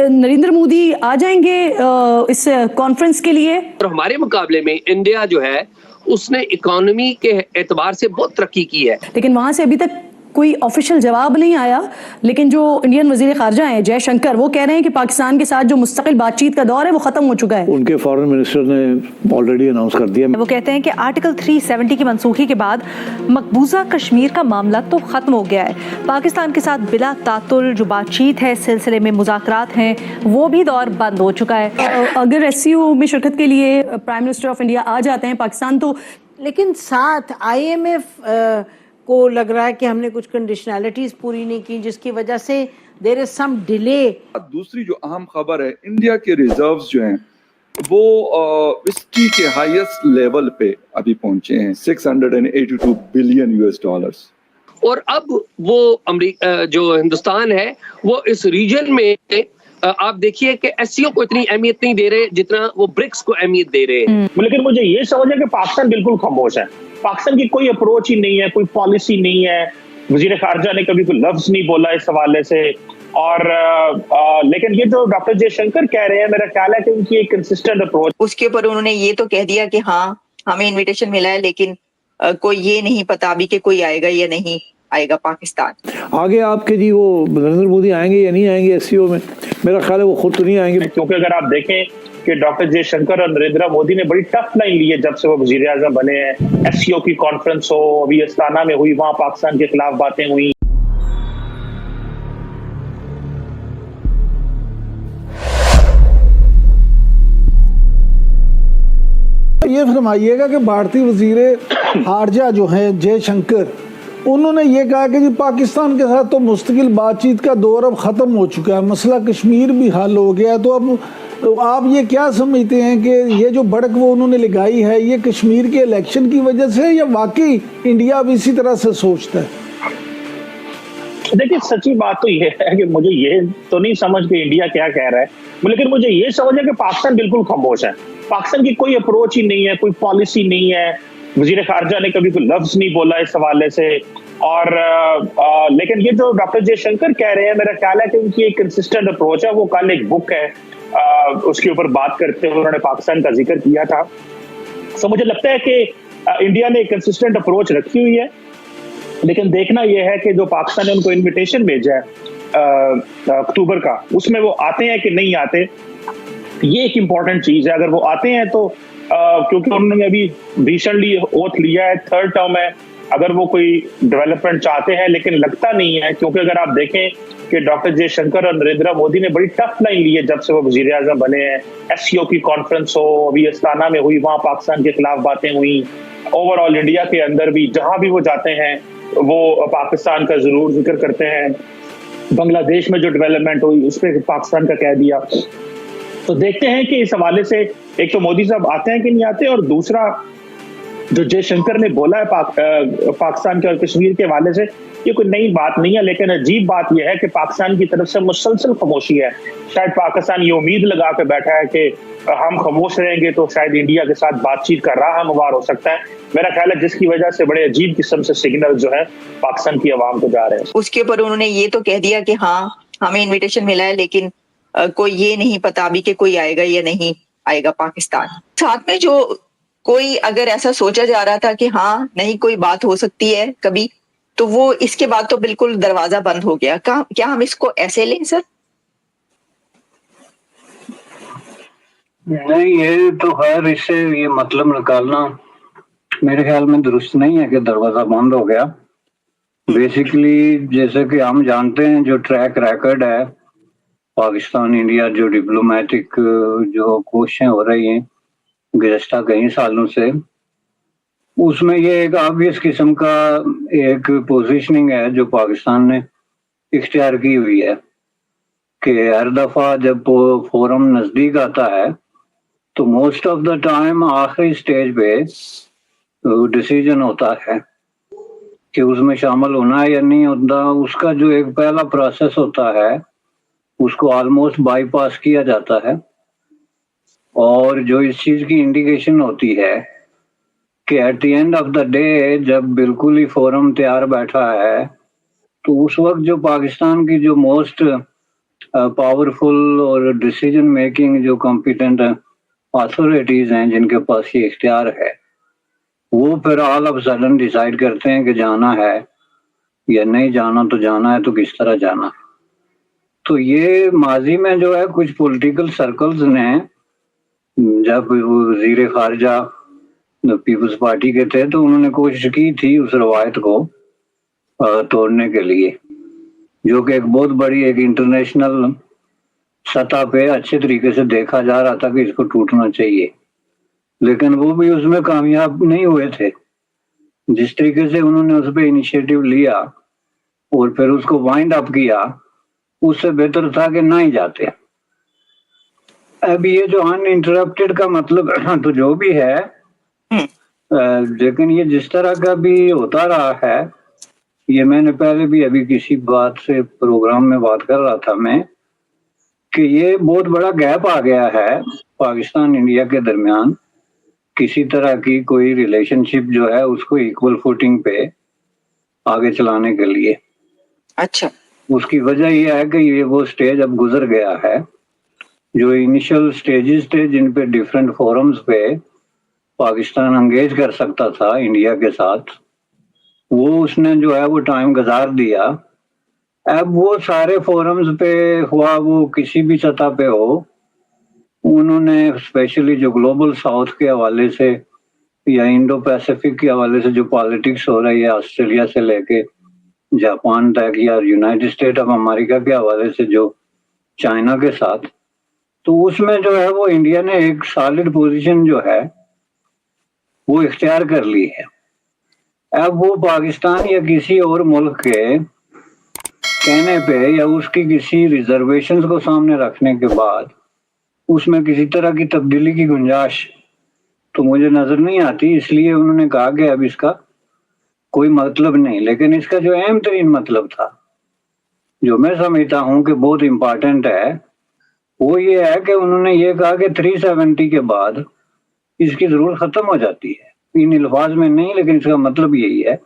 नरेंद्र मोदी आ जाएंगे इस कॉन्फ्रेंस के लिए? और हमारे मुकाबले में इंडिया जो है उसने इकोनॉमी के एतबार से बहुत तरक्की की है, लेकिन वहां से अभी तक कोई ऑफिशियल जवाब नहीं आया। लेकिन जो इंडियन वजीर खारजा हैं जयशंकर, वो कह रहे हैं कि पाकिस्तान के साथ जो मुस्तकिल बातचीत का दौर है वो खत्म हो चुका है। उनके फॉरेन मिनिस्टर ने ऑलरेडी अनाउंस कर दिया। वो कहते हैं कि आर्टिकल 370 की मनसूखी के बाद मकबूजा कश्मीर का मामला तो खत्म हो गया है। पाकिस्तान के साथ बिला तातुल जो बातचीत है, सिलसिले में मुज़ाकरात हैं, वो भी दौर बंद हो चुका है। अगर एससीओ में शिरकत के लिए प्राइम मिनिस्टर ऑफ इंडिया आ जाते हैं पाकिस्तान, तो लेकिन साथ IMF को लग रहा है कि हमने कुछ कंडीशनैलिटीज पूरी नहीं की, जिसकी वजह से देयर इज सम डिले। दूसरी जो अहम खबर है, इंडिया के रिजर्व्स जो हैं वो विस्की के हाईएस्ट लेवल पे अभी पहुंचे हैं, 682 बिलियन US डॉलर्स। और अब वो जो हिंदुस्तान है वो इस रीजन में आप देखिए कि एससीओ को इतनी अहमियत नहीं दे रहे जितना वो ब्रिक्स को अहमियत दे रहे हैं। लेकिन मुझे ये समझ है कि पाकिस्तान बिल्कुल खामोश है, पाकिस्तान की कोई अप्रोच ही नहीं है, कोई पॉलिसी नहीं है। वजीर खारजा ने कभी कोई लफ्ज नहीं बोला इस हवाले से। और लेकिन ये जो डॉक्टर जयशंकर कह रहे हैं, मेरा ख्याल है कि उनकी एक कंसिस्टेंट अप्रोच। उसके ऊपर उन्होंने ये तो कह दिया कि हाँ हमें इनविटेशन मिला है, लेकिन कोई ये नहीं पता अभी कि कोई आएगा या नहीं आएगा पाकिस्तान। आगे आपके जी वो नरेंद्र मोदी आएंगे या नहीं आएंगे एससीओ में? मेरा ख्याल है वो खुद तो नहीं आएंगे, क्योंकि अगर आप देखें कि डॉक्टर जयशंकर और नरेंद्र मोदी ने बड़ी टफ लाइन ली है जब से वो वजीर आज़म बने हैं। एससीओ की कॉन्फ्रेंस हो, अभी अस्ताना में हुई, वहां पाकिस्तान के खिलाफ बातें हुई। ये फरमाइएगा कि भारतीय वजीर खारजा जो है जयशंकर, उन्होंने ये कहा कि जी पाकिस्तान के साथ तो मुस्तकिल बातचीत का दौर अब ख़त्म हो चुका है, मसला कश्मीर भी हल हो गया। तो अब आप ये क्या समझते हैं कि ये जो भड़क वो उन्होंने लगाई है, ये कश्मीर के इलेक्शन की वजह से या वाकई इंडिया अब इसी तरह से सोचता है? देखिए, सच्ची बात तो ये है कि मुझे ये तो नहीं समझ के इंडिया क्या कह रहा है, लेकिन मुझे ये समझ है कि पाकिस्तान बिल्कुल खामोश है। पाकिस्तान की कोई अप्रोच ही नहीं है, कोई पॉलिसी नहीं है। वजीर खारजा ने कभी कोई लफ्ज नहीं बोला इस हवाले से। और लेकिन ये जो डॉक्टर जयशंकर कह रहे हैं, मेरा ख्याल है कि उनकी एक कंसिस्टेंट अप्रोच है। वो कल एक बुक है, उसके ऊपर बात करते हुए उन्होंने पाकिस्तान का जिक्र किया था। तो मुझे लगता है कि इंडिया ने एक कंसिस्टेंट अप्रोच रखी हुई है, लेकिन देखना यह है कि जो पाकिस्तान ने उनको इन्विटेशन भेजा है अक्टूबर का, उसमें वो आते हैं कि नहीं आते, ये एक इम्पॉर्टेंट चीज है। अगर वो आते हैं तो क्योंकि उन्होंने अभी रिसेंटली ओथ लिया है, थर्ड टर्म है, अगर वो कोई डेवलपमेंट चाहते हैं, लेकिन लगता नहीं है। क्योंकि अगर आप देखें कि डॉक्टर जयशंकर और नरेंद्र मोदी ने बड़ी टफ लाइन ली है जब से वो वजीर आज़म बने हैं। एससीओ की कॉन्फ्रेंस हो, अभी अस्ताना में हुई, वहां पाकिस्तान के खिलाफ बातें हुई। ओवरऑल इंडिया के अंदर भी जहां भी वो जाते हैं वो पाकिस्तान का जरूर जिक्र करते हैं। बांग्लादेश में जो डेवलपमेंट हुई उस पर पाकिस्तान का कह दिया। तो देखते हैं कि इस हवाले से एक तो मोदी साहब आते हैं कि नहीं आते, और दूसरा जो जयशंकर ने बोला है पाकिस्तान के और कश्मीर के हवाले से, ये कोई नई बात नहीं है, लेकिन अजीब बात यह है कि पाकिस्तान की तरफ से मुसलसल खामोशी है। शायद पाकिस्तान ये उम्मीद लगा के बैठा है कि हम खामोश रहेंगे तो शायद इंडिया के साथ बातचीत का राह हमवार हो सकता है। मेरा ख्याल है जिसकी वजह से बड़े अजीब किस्म से सिग्नल जो है पाकिस्तान की आवाम को जा रहे हैं। उसके ऊपर उन्होंने ये तो कह दिया कि हाँ हमें इन्विटेशन मिला है, लेकिन कोई ये नहीं पता अभी कि कोई आएगा या नहीं आएगा पाकिस्तान। साथ में जो कोई अगर ऐसा सोचा जा रहा था कि हाँ नहीं कोई बात हो सकती है कभी, तो वो इसके बाद तो बिल्कुल दरवाजा बंद हो गया। क्या हम इसको ऐसे लें सर? नहीं, ये तो खैर इससे ये मतलब निकालना मेरे ख्याल में दुरुस्त नहीं है कि दरवाजा बंद हो गया। बेसिकली जैसे कि हम जानते हैं जो ट्रैक रिकॉर्ड है पाकिस्तान इंडिया, जो डिप्लोमेटिक जो कोशिशें हो रही हैं गुज़श्ता कई सालों से, उसमें ये एक ऑब्वियस किस्म का एक पोजीशनिंग है जो पाकिस्तान ने इख्तियार की हुई है कि हर दफा जब फोरम नजदीक आता है तो मोस्ट ऑफ द टाइम आखिरी स्टेज पे डिसीजन होता है कि उसमें शामिल होना है या नहीं होता। उसका जो एक पहला प्रोसेस होता है उसको ऑलमोस्ट बाईपास किया जाता है, और जो इस चीज की इंडिकेशन होती है कि at the end of the day जब बिल्कुल ही फोरम तैयार बैठा है तो उस वक्त जो पाकिस्तान की जो मोस्ट पावरफुल और डिसीजन मेकिंग जो कॉम्पिटेंट अथॉरिटीज हैं जिनके पास ये इख्तियार है, वो फिर ऑल ऑफ सडन डिसाइड करते हैं कि जाना है या नहीं जाना, तो जाना है तो किस तरह जाना है। तो ये माजी में जो है कुछ पॉलिटिकल सर्कल्स ने, जब वो वजीर खारजा पीपल्स पार्टी के थे, तो उन्होंने कोशिश की थी उस रवायत को तोड़ने के लिए, जो कि एक बहुत बड़ी एक इंटरनेशनल सतह पे अच्छे तरीके से देखा जा रहा था कि इसको टूटना चाहिए, लेकिन वो भी उसमें कामयाब नहीं हुए थे। जिस तरीके से उन्होंने उस पर इनिशिएटिव लिया और फिर उसको वाइंड अप किया, उससे बेहतर था कि ना ही जाते। अब ये जो अनइंटरप्टेड का मतलब तो जो भी है, लेकिन ये जिस तरह का भी होता रहा है, ये मैंने पहले भी अभी किसी बात से प्रोग्राम में बात कर रहा था मैं, कि ये बहुत बड़ा गैप आ गया है पाकिस्तान इंडिया के दरमियान। किसी तरह की कोई रिलेशनशिप जो है उसको इक्वल फुटिंग पे आगे चलाने के लिए। अच्छा, उसकी वजह ये है कि ये वो स्टेज अब गुजर गया है। जो इनिशियल स्टेजेस थे जिन पे डिफरेंट फोरम्स पे पाकिस्तान एंगेज कर सकता था इंडिया के साथ, वो उसने जो है वो टाइम गुजार दिया। अब वो सारे फोरम्स पे हुआ, वो किसी भी सतह पे हो, उन्होंने स्पेशली जो ग्लोबल साउथ के हवाले से या इंडो पैसिफिक के हवाले से जो पॉलिटिक्स हो रही है, ऑस्ट्रेलिया से लेके जापान तक या यूनाइटेड स्टेट ऑफ अमेरिका के हवाले से जो चाइना के साथ, तो उसमें जो है वो इंडिया ने एक सॉलिड पोजीशन जो है वो इख्तियार कर ली है। अब वो पाकिस्तान या किसी और मुल्क के कहने पे या उसकी किसी रिजर्वेशंस को सामने रखने के बाद उसमें किसी तरह की तब्दीली की गुंजाइश तो मुझे नजर नहीं आती। इसलिए उन्होंने कहा कि अब इसका कोई मतलब नहीं। लेकिन इसका जो अहम तरीन मतलब था, जो मैं समझता हूँ कि बहुत इम्पोर्टेंट है, वो ये है कि उन्होंने ये कहा कि 370 के बाद इसकी जरूरत खत्म हो जाती है। इन अल्फाज में नहीं, लेकिन इसका मतलब यही है